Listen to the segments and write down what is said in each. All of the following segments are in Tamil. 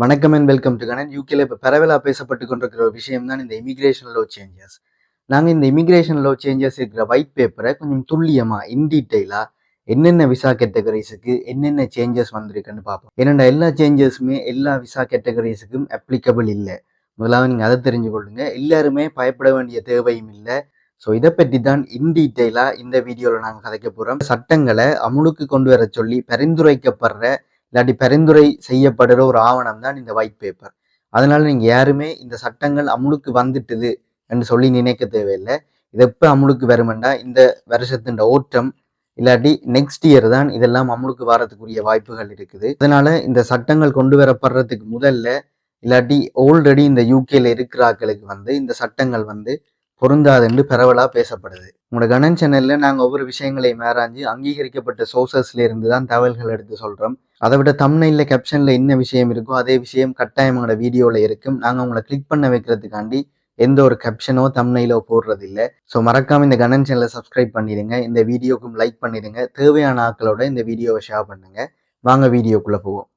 வணக்கம் அண்ட் வெல்கம் டு கனன். யூகேல இப்போ பரவலாக பேசப்பட்டு கொண்டிருக்கிற ஒரு விஷயம் தான் இந்த இமிகிரேஷன் லோ சேஞ்சஸ். நாங்கள் இந்த இமிகிரேஷன் லோ சேஞ்சஸ் இருக்கிற ஒயிட் பேப்பரை கொஞ்சம் துல்லியமாக இன்டீட்டெயிலாக என்னென்ன விசா கேட்டகரிஸுக்கு என்னென்ன சேஞ்சஸ் வந்திருக்குன்னு பார்ப்போம். ஏன்னா எல்லா சேஞ்சஸுமே எல்லா விசா கேட்டகரிஸுக்கும் அப்ளிகபிள் இல்லை. முதலாவது நீங்கள் அதை தெரிஞ்சு கொள்ளுங்க. எல்லாருமே பயப்பட வேண்டிய தேவையும் இல்லை. ஸோ இதை பற்றி தான் இன்டீட்டெயிலாக இந்த வீடியோவில் நாங்கள் கதைக்க போகிறோம். சட்டங்களை அமுலுக்கு கொண்டு வர சொல்லி பரிந்துரைக்கப்படுற இல்லாட்டி பரிந்துரை செய்யப்படுற ஒரு ஆவணம் தான் இந்த ஒயிட் பேப்பர். அதனால நீங்க யாருமே இந்த சட்டங்கள் அமுலுக்கு வந்துட்டுது என்று சொல்லி நினைக்க தேவையில்லை. இது எப்போ அமுலுக்கு வருமெண்டா இந்த வருஷத்தின் ஓட்டம் இல்லாட்டி நெக்ஸ்ட் இயர் தான் இதெல்லாம் அமுலுக்கு வரதுக்குரிய வாய்ப்புகள் இருக்குது. அதனால இந்த சட்டங்கள் கொண்டு வரப்படுறதுக்கு முதல்ல இல்லாட்டி ஆல்ரெடி இந்த யூகேல இருக்கிறாக்களுக்கு இந்த சட்டங்கள் பொருந்தாது என்று பரவலா பேசப்படுது. உங்களோட கணன் சேனல்ல நாங்கள் ஒவ்வொரு விஷயங்களையும் ஆராய்ஞ்சு அங்கீகரிக்கப்பட்ட சோர்சஸ்ல இருந்து தான் தகவல்கள் எடுத்து சொல்றோம். அதை விட தம்ப்நெயில்ல கேப்ஷன்ல என்ன விஷயம் இருக்கோ அதே விஷயம் கட்டாயமான வீடியோல இருக்கும். நாங்கள் உங்களை கிளிக் பண்ண வைக்கிறதுக்காண்டி எந்த ஒரு கேப்ஷனோ தம்ப்நெயிலோ போடுறது இல்லை. ஸோ மறக்காம இந்த கணன் சேனலை சப்ஸ்கிரைப் பண்ணிடுங்க. இந்த வீடியோக்கும் லைக் பண்ணிடுங்க. தேவையான ஆட்களோட இந்த வீடியோவை ஷேர் பண்ணுங்க. வாங்க வீடியோக்குள்ள போவோம்.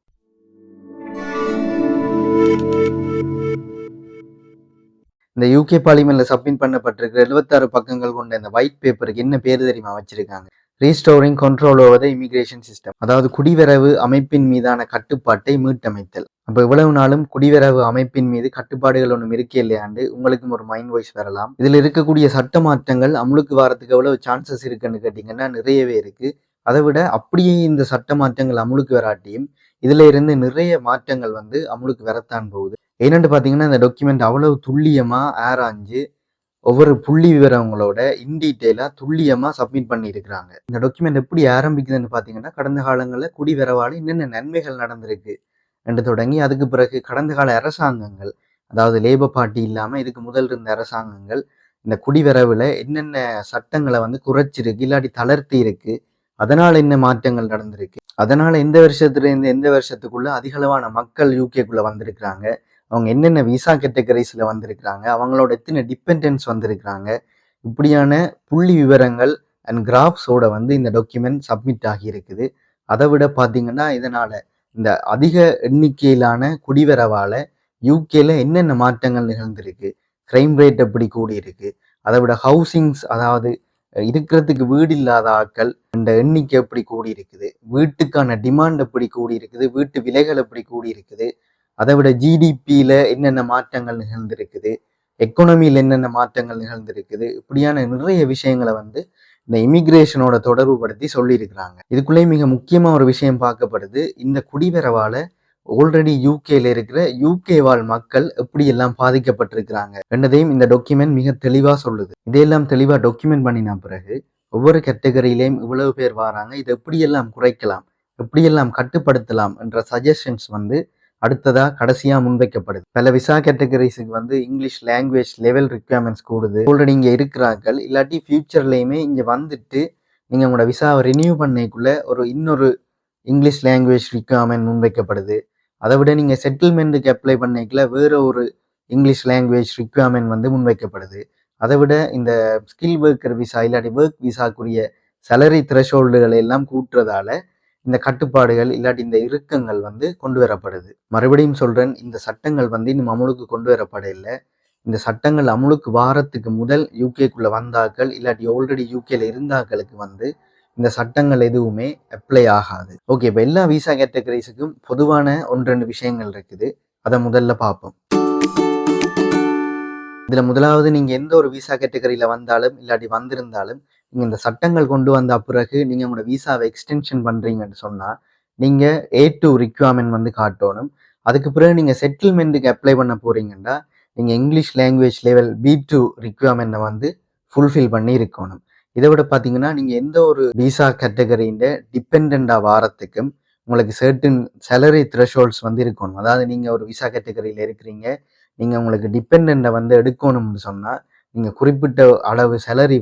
இந்த யூகே பார்லிமெண்ட்ல சப்மிட் பண்ணப்பட்டிருக்கிற 76 பக்கங்கள் கொண்ட இந்த ஒயிட் பேப்பருக்கு என்ன பேர் தெரியுமா வச்சிருக்காங்க? Restoring control over the immigration system. அதாவது குடிவரவு அமைப்பின் மீதான கட்டுப்பாட்டை மீட்டமைத்தல். அப்ப இவ்வளவு நாளும் குடிவரவு அமைப்பின் மீது கட்டுப்பாடுகள் ஒன்றும் இருக்கே இல்லையாண்டு உங்களுக்கும் ஒரு மைண்ட் வாய்ஸ் வரலாம். இதுல இருக்கக்கூடிய சட்ட மாற்றங்கள் அமுலுக்கு வாரத்துக்கு எவ்வளவு சான்சஸ் இருக்குன்னு கேட்டீங்கன்னா நிறையவே இருக்கு. அதை விட அப்படியே இந்த சட்ட மாற்றங்கள் அமுலுக்கு வராட்டியும் இதுல இருந்து நிறைய மாற்றங்கள் அமுலுக்கு வரத்தான் போகுது. என்னென்னு பார்த்தீங்கன்னா இந்த டாக்குமெண்ட் அவ்வளவு துல்லியமாக ஆராய்ஞ்சு ஒவ்வொரு புள்ளி விவரங்களோட இன்டீட்டெயிலாக துல்லியமாக சப்மிட் பண்ணியிருக்கிறாங்க. இந்த டாக்குமெண்ட் எப்படி ஆரம்பிக்குதுன்னு பார்த்தீங்கன்னா கடந்த காலங்களில் குடிவரவால் என்னென்ன நன்மைகள் நடந்திருக்கு என்று தொடங்கி அதுக்கு பிறகு கடந்த கால அரசாங்கங்கள், அதாவது லேபர் பார்ட்டி இல்லாமல் இதுக்கு முதல் இருந்த அரசாங்கங்கள் இந்த குடிவரவில் என்னென்ன சட்டங்களை குறைச்சிருக்கு இல்லாட்டி தளர்த்தி இருக்கு, அதனால் என்ன மாற்றங்கள் நடந்திருக்கு, அதனால் எந்த வருஷத்துலேருந்து எந்த வருஷத்துக்குள்ள அதிகளவான மக்கள் யூகேக்குள்ளே வந்திருக்கிறாங்க, அவங்க என்னென்ன விசா கேட்டகரிஸில் வந்திருக்கிறாங்க, அவங்களோட எத்தனை டிபெண்டன்ஸ் வந்திருக்கிறாங்க, இப்படியான புள்ளி விவரங்கள் அண்ட் கிராஃப்ஸோட இந்த டாக்குமெண்ட் சப்மிட் ஆகி இருக்குது. அதை விட பார்த்தீங்கன்னா இதனால் இந்த அதிக எண்ணிக்கையிலான குடிவரவால் யூகேல என்னென்ன மாற்றங்கள் நிகழ்ந்திருக்கு, கிரைம் ரேட் எப்படி கூடி இருக்கு, அதை விட ஹவுசிங்ஸ், அதாவது இருக்கிறதுக்கு வீடு இல்லாத ஆட்கள் இந்த எண்ணிக்கை எப்படி கூடி இருக்குது, வீட்டுக்கான டிமாண்ட் எப்படி கூடி இருக்குது, வீட்டு விலைகள் எப்படி கூடி இருக்குது, அதை விட ஜிடிபியில் என்னென்ன மாற்றங்கள் நிகழ்ந்திருக்குது, எக்கனாமியில் என்னென்ன மாற்றங்கள் நிகழ்ந்திருக்குது, இப்படியான நிறைய விஷயங்களை இந்த இமிகிரேஷனோட தொடர்பு படுத்தி சொல்லியிருக்கிறாங்க. இதுக்குள்ளே மிக முக்கியமாக ஒரு விஷயம் பார்க்கப்படுது. இந்த குடிவரவால் ஆல்ரெடி யூகேல இருக்கிற யூகே வாழ் மக்கள் எப்படி எல்லாம் பாதிக்கப்பட்டிருக்கிறாங்க என்றதையும் இந்த டாக்குமெண்ட் மிக தெளிவாக சொல்லுது. இதையெல்லாம் தெளிவாக டாக்குமெண்ட் பண்ணின பிறகு ஒவ்வொரு கேட்டகரியிலையும் இவ்வளவு பேர் வராங்க, இதை எப்படியெல்லாம் குறைக்கலாம், எப்படியெல்லாம் கட்டுப்படுத்தலாம் என்ற சஜஷன்ஸ் அடுத்ததா கடைசியா முன்வைக்கப்படுது. பல விசா கேட்டகரிஸுக்கு இங்கிலீஷ் லாங்குவேஜ் லெவல் ரிக்வயர்மெண்ட்ஸ் கூடுது. ஆல்ரெடி இங்க இருக்கிறார்கள் இல்லாட்டி ஃபியூச்சர்லயுமே இங்க வந்துட்டு நீங்க உங்களோட விசாவை ரினியூ பண்ணிக்குள்ள இன்னொரு இங்கிலீஷ் லாங்குவேஜ் ரிக்வயர்மெண்ட் முன்வைக்கப்படுது. அதை விட நீங்க செட்டில்மெண்ட்டுக்கு அப்ளை பண்ணிக்கல வேற ஒரு இங்கிலீஷ் லாங்குவேஜ் ரிக்வயர்மெண்ட் முன்வைக்கப்படுது. அதை விட இந்த ஸ்கில் ஒர்க்கர் விசா இல்லாட்டி ஒர்க் விசாக்குரிய சேலரி த்ரெஷோல்டுகளை எல்லாம் கூட்டுறதால இந்த கட்டுப்பாடுகள் இல்லாட்டி இந்த இறுக்கங்கள் கொண்டு வரப்படுது. மறுபடியும் சொல்றேன், இந்த சட்டங்கள் இன்னும் அமுலுக்கு கொண்டு வரப்பட இல்லை. இந்த சட்டங்கள் அமுலுக்கு வாரத்துக்கு முதல் யூகேக்குள்ள வந்தாக்கள் இல்லாட்டி ஆல்ரெடி யூகேல இருந்தாக்களுக்கு இந்த சட்டங்கள் எதுவுமே அப்ளை ஆகாது. ஓகே, இப்போ எல்லா விசா கேட்டகரிஸுக்கும் பொதுவான 1-2 விஷயங்கள் இருக்குது. அதை முதல்ல பார்ப்போம். இதுல முதலாவது, நீங்க எந்த ஒரு விசா கேட்டகரியில வந்தாலும் இல்லாட்டி வந்திருந்தாலும் நீங்க இந்த சட்டங்கள் கொண்டு வந்த பிறகு நீங்க உங்களோட விசாவை எக்ஸ்டென்ஷன் பண்றீங்கன்னு சொன்னா நீங்க A2 ரிக்வயர்மெண்ட் காட்டணும். அதுக்கு பிறகு நீங்க செட்டில்மெண்ட்டுக்கு அப்ளை பண்ண போறீங்கன்னா நீங்க இங்கிலீஷ் லாங்குவேஜ் லெவல் B2 ரிக்வயர்மெண்ட்டை ஃபுல்ஃபில் பண்ணி இருக்கணும். இதை விட பார்த்தீங்கன்னா நீங்க எந்த ஒரு விசா கேட்டகரியின் டிபெண்டா வாரத்துக்கும் உங்களுக்கு சர்டன் சேலரி த்ரெஷோல்ட்ஸ் இருக்கணும். அதாவது நீங்க ஒரு விசா கேட்டகரியில இருக்கிறீங்க, நீங்க உங்களுக்கு டிபெண்டை எடுக்கணும்னு சொன்னா நீங்க குறிப்பிட்ட அளவு சேலரி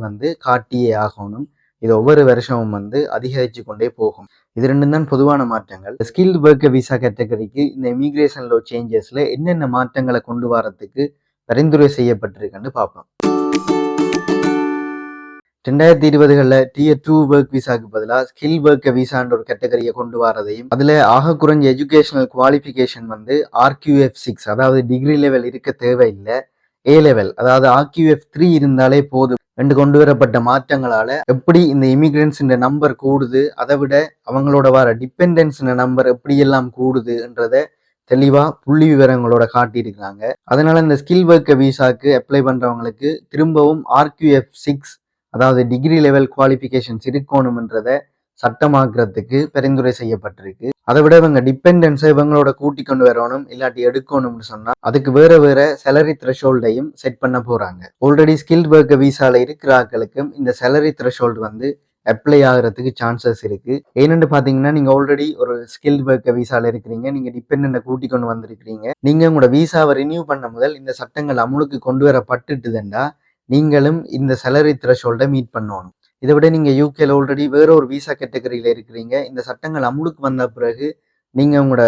காட்டியே ஆகணும். இது ஒவ்வொரு வருஷமும் அதிகரிச்சு கொண்டே போகும். இது ரெண்டும் தான் பொதுவான மாற்றங்கள். ஸ்கில்டு ஒர்க்கர் விசா கேட்டகரிக்கு இந்த இமிகிரேஷன் லோ சேஞ்சஸ்ல என்னென்ன மாற்றங்களை கொண்டு வரத்துக்கு பரிந்துரை செய்யப்பட்டிருக்குன்னு பார்ப்போம். 2020களில் Tier 2 ஒர்க் விசாக்கு பதிலாக ஸ்கில் ஒர்க் விசான்ற ஒரு கேட்டகரியை கொண்டு வரதையும், அதில் ஆக குறைஞ்ச எஜுகேஷனல் குவாலிஃபிகேஷன் வந்து RQF6, அதாவது டிகிரி லெவல் இருக்க தேவையில்லை, A லெவல் அதாவது RQF3 இருந்தாலே போதும் என்று கொண்டு வரப்பட்ட மாற்றங்களால எப்படி இந்த இமிகிரன்ஸ் நம்பர் கூடுது, அதை விட அவங்களோட வர டிபெண்டன்ஸ் நம்பர் எப்படியெல்லாம் கூடுதுன்றத தெளிவா புள்ளி விவரங்களோட காட்டியிருக்காங்க. அதனால இந்த ஸ்கில் ஒர்க் விசாக்கு அப்ளை பண்றவங்களுக்கு திரும்பவும் RQF6, அதாவது டிகிரி லெவல் குவாலிஃபிகேஷன்ஸ் இருக்கணும்ன்றத சட்டமாக்குறதுக்கு பரிந்துரை செய்யப்பட்டிருக்கு. அதை விட இவங்க டிபெண்டன்ஸை இவங்களோட கூட்டி கொண்டு வரணும், இல்லாட்டி எடுக்கணும்னு சொன்னா அதுக்கு வேற வேற சேலரி த்ரெஷோல்டையும் செட் பண்ண போறாங்க. ஆல்ரெடி ஸ்கில் ஒர்க் விசால இருக்கிற ஆட்களுக்கும் இந்த சேலரி த்ரெஷோல்டு வந்து அப்ளை ஆகிறதுக்கு சான்சஸ் இருக்கு. ஏன்னு பாத்தீங்கன்னா, நீங்க ஆல்ரெடி ஒரு ஸ்கில் ஒர்க் விசால இருக்கிறீங்க, நீங்க டிபெண்டன்ட்டை கூட்டி கொண்டு வந்திருக்கிறீங்க, நீங்க உங்களோட விசாவை ரினியூ பண்ண முதல் இந்த சட்டங்கள் அமுலுக்கு கொண்டு வரப்பட்டுட்டுதுண்டா நீங்களும் இந்த சேலரி த்ரெஷோல்டை மீட் பண்ணணும். இதை விட நீங்க யூகேல ஆல்ரெடி வேற ஒரு விசா கேட்டகரியில இருக்கிறீங்க, இந்த சட்டங்கள் அமுலுக்கு வந்த பிறகு நீங்க உங்களோட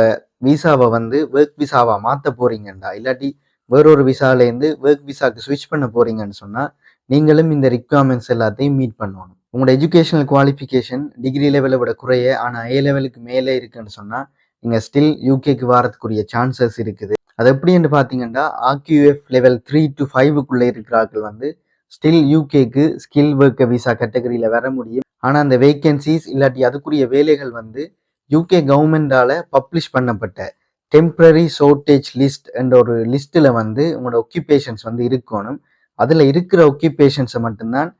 விசாவை வந்து ஒர்க் விசாவா மாத்த போறீங்கண்டா, இல்லாட்டி வேறொரு விசாலேருந்து ஒர்க் விசாக்கு ஸ்விட்ச் பண்ண போறீங்கன்னு சொன்னா நீங்களும் இந்த ரிக்வயர்மெண்ட்ஸ் எல்லாத்தையும் மீட் பண்ணணும். உங்களோட எஜுகேஷனல் குவாலிஃபிகேஷன் டிகிரி லெவலை விட குறைய ஆனால் A லெவலுக்கு மேலே இருக்குன்னு சொன்னால் நீங்கள் ஸ்டில் யூகேக்கு வரதுக்குரிய சான்சஸ் இருக்குது. அது எப்படின்னு பார்த்தீங்கன்னா, RQF லெவல் 3 to 5க்குள்ளே இருக்கிறார்கள் வந்து ஸ்டில் யூகேக்கு ஸ்கில் ஒர்க் விசா கேட்டகரியில் வர முடியும். ஆனால் அந்த வேகன்சிஸ் இல்லாட்டி அதுக்குரிய வேலைகள் வந்து யூகே கவர்மெண்டால பப்ளிஷ் பண்ணப்பட்ட டெம்பரரி ஷார்டேஜ் லிஸ்ட் என்ற ஒரு லிஸ்ட்டில் வந்து உங்களோட ஒக்கியூபேஷன்ஸ் வந்து இருக்கணும். அதில் இருக்கிற ஒக்கியூபேஷன்ஸை மட்டும்தான்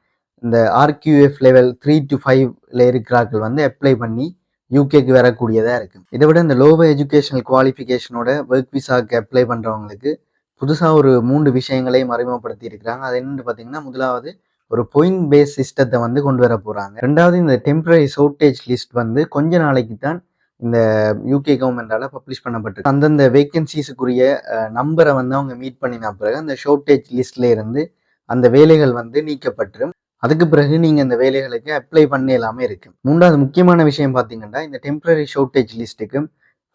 இந்த RQF லெவல் 3 to 5ல இருக்கிறார்கள் வந்து அப்ளை பண்ணி யூகேக்கு வரக்கூடியதாக இருக்குது. இதை விட இந்த லோவர் எஜுகேஷனல் குவாலிஃபிகேஷனோட ஒர்க் விசாக்கு அப்ளை பண்ணுறவங்களுக்கு புதுசாக ஒரு 3 விஷயங்களையும் அறிமுகப்படுத்தி இருக்கிறாங்க. அது என்னென்னு பார்த்தீங்கன்னா, முதலாவது ஒரு பாயிண்ட் பேஸ் சிஸ்டத்தை வந்து கொண்டு வர போகிறாங்க. ரெண்டாவது, இந்த டெம்பரரி ஷார்டேஜ் லிஸ்ட் வந்து கொஞ்ச நாளைக்கு தான் இந்த யூகே கவர்மெண்டால பப்ளிஷ் பண்ணப்பட்டிருக்கு. அந்தந்த வேகன்சிஸுக்குரிய நம்பரை வந்து அவங்க மீட் பண்ணின பிறகு அந்த ஷார்டேஜ் லிஸ்ட்ல இருந்து அந்த வேலைகள் வந்து நீக்கப்பட்டுரும். அதுக்கு பிறகு நீங்க இந்த வேலைகளுக்கு அப்ளை பண்ண இல்லாமல் இருக்கு. மூன்றாவது முக்கியமான விஷயம் பார்த்தீங்கன்னா, இந்த டெம்பரரி ஷார்டேஜ் லிஸ்ட்டுக்கு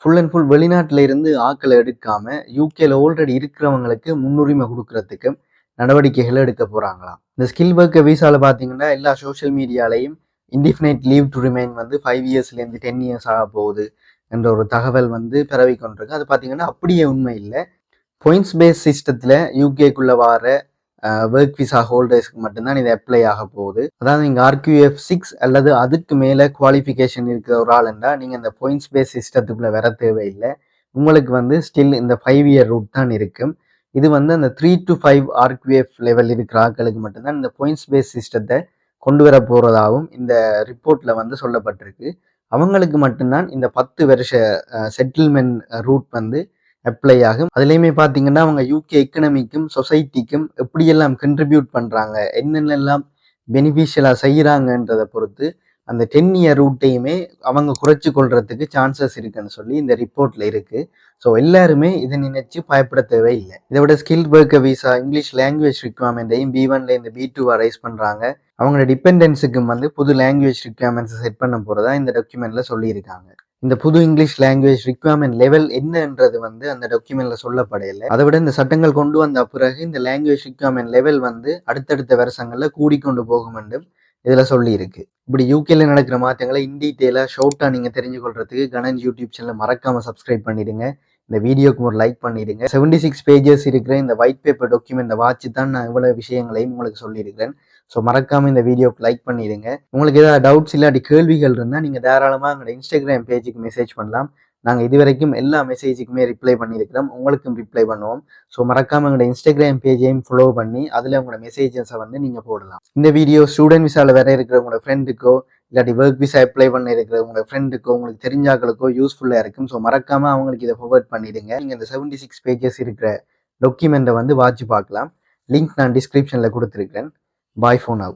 ஃபுல் அண்ட் ஃபுல் வெளிநாட்டில இருந்து ஆக்களை எடுக்காம யூகேல ஆல்ரெடி இருக்கிறவங்களுக்கு முன்னுரிமை கொடுக்கறதுக்கு நடவடிக்கைகளை எடுக்க போறாங்களாம். இந்த ஸ்கில் ஒர்க் விசால பார்த்தீங்கன்னா, எல்லா social மீடியாலையும் indefinite leave to remain வந்து 5 இயர்ஸ்லேருந்து 10 இயர்ஸ் ஆக போகுது என்ற ஒரு தகவல் வந்து பரவி கொண்டிருக்கு. அது பார்த்தீங்கன்னா அப்படியே உண்மை இல்லை. பாயிண்ட்ஸ் பேஸ் சிஸ்டத்தில் யூகேக்குள்ள வர ஒர்க் விசா ஹோல்டர்ஸ்க்கு மட்டும்தான் இது அப்ளை ஆக போகுது. அதாவது நீங்கள் RQF6 அல்லது அதுக்கு மேலே குவாலிஃபிகேஷன் இருக்கிற ஒரு ஆளுண்டா நீங்கள் இந்த பாயிண்ட்ஸ் பேஸ் சிஸ்டத்துக்குள்ளே வர தேவையில்லை. உங்களுக்கு வந்து ஸ்டில் இந்த 5 இயர் ரூட் தான் இருக்கும். இது வந்து அந்த 3 to 5 RQF லெவல் இருக்கிற ஆட்களுக்கு மட்டும்தான் இந்த பாயிண்ட்ஸ் பேஸ் சிஸ்டத்தை கொண்டு வர போகிறதாகவும் இந்த ரிப்போர்ட்டில் வந்து சொல்லப்பட்டிருக்கு. அவங்களுக்கு மட்டும்தான் இந்த 10 வருஷ செட்டில்மெண்ட் ரூட் வந்து அப்ளை ஆகும். அதுலேயுமே பார்த்தீங்கன்னா, அவங்க யூகே எக்கனமிக்கும் சொசைட்டிக்கும் எப்படியெல்லாம் கண்ட்ரிபியூட் பண்ணுறாங்க, என்னென்னலாம் பெனிஃபிஷியலாக செய்கிறாங்கன்றதை பொறுத்து அந்த 10 இயர் ரூட்டையுமே அவங்க குறைச்சி கொள்றதுக்கு சான்சஸ் இருக்குன்னு சொல்லி இந்த ரிப்போர்ட்ல இருக்கு. ஸோ எல்லாருமே இதை நினைச்சு பயப்பட தேவையில்லை. இதை விட skill work visa English language ரிக்வயர்மெண்ட்டையும் B1ல இந்த B2 ரைஸ் பண்ணுறாங்க. அவங்களோட டிபெண்டன்ஸுக்கும் வந்து புது லாங்குவேஜ் ரிக்வயர்மெண்ட்ஸ் செட் பண்ண போகிறதா இந்த டாக்குமெண்ட்ல சொல்லியிருக்காங்க. இந்த புது இங்கிலீஷ் லாங்குவேஜ் ரிக்வயர்மெண்ட் லெவல் என்னன்றது வந்து அந்த டாக்குமெண்ட்ல சொல்லப்படையில. அதை விட இந்த சட்டங்கள் கொண்டு வந்த பிறகு இந்த லாங்குவேஜ் ரிக்வயர்மெண்ட் லெவல் வந்து அடுத்தடுத்த வருஷங்கள்ல கூடிக்கொண்டு போகும் என்றும் இதுல சொல்லி இருக்கு. இப்படி யூகேல நடக்கிற மாற்றங்களை இன் டீட்டெயிலா ஷார்ட்டா நீங்க தெரிஞ்சு கொள்றதுக்கு கணன் யூடியூப் சேனல் மறக்காம சப்ஸ்கிரைப் பண்ணிடுங்க. இந்த வீடியோக்கு ஒரு லைக் பண்ணிடுங்க. 76 பேஜஸ் இருக்கிற இந்த ஒயிட் பேப்பர் டாக்குமெண்ட்டை வாட்சி தான் நான் இவ்வளவு விஷயங்களையும் உங்களுக்கு சொல்லியிருக்கிறேன். ஸோ மறக்காம இந்த வீடியோக்கு லைக் பண்ணிடுங்க. உங்களுக்கு ஏதாவது டவுட்ஸ் இல்லாட்டி கேள்விகள் இருந்தால் நீங்கள் தாராளமாக எங்களோட இன்ஸ்டாகிராம் பேஜுக்கு மெசேஜ் பண்ணலாம். நாங்கள் இதுவரைக்கும் எல்லா மெசேஜுக்குமே ரிப்ளை பண்ணியிருக்கிறோம், உங்களுக்கும் ரிப்ளை பண்ணுவோம். ஸோ மறக்காம எங்களோட இன்ஸ்டாகிராம் பேஜையும் ஃபாலோ பண்ணி அதில் உங்களோட மெசேஜஸை வந்து நீங்கள் போடலாம். இந்த வீடியோ ஸ்டூடெண்ட் விசாவில் வேற இருக்கிற உங்களோட ஃப்ரெண்டுக்கோ இல்லாட்டி ஒர்க் விசா அப்ளை பண்ண இருக்கிற உங்களோட ஃப்ரெண்டுக்கோ உங்களுக்கு தெரிஞ்சாக்களுக்கோ யூஸ்ஃபுல்லாக இருக்கும். ஸோ மறக்காம அவங்களுக்கு இதை ஃபார்வர்ட் பண்ணிடுங்க. நீங்கள் இந்த 76 பேஜஸ் இருக்கிற டாக்குமெண்ட்டை வந்து வாட்சி பார்க்கலாம். லிங்க் நான் டிஸ்கிரிப்ஷனில் கொடுத்துருக்கிறேன். Bye for now.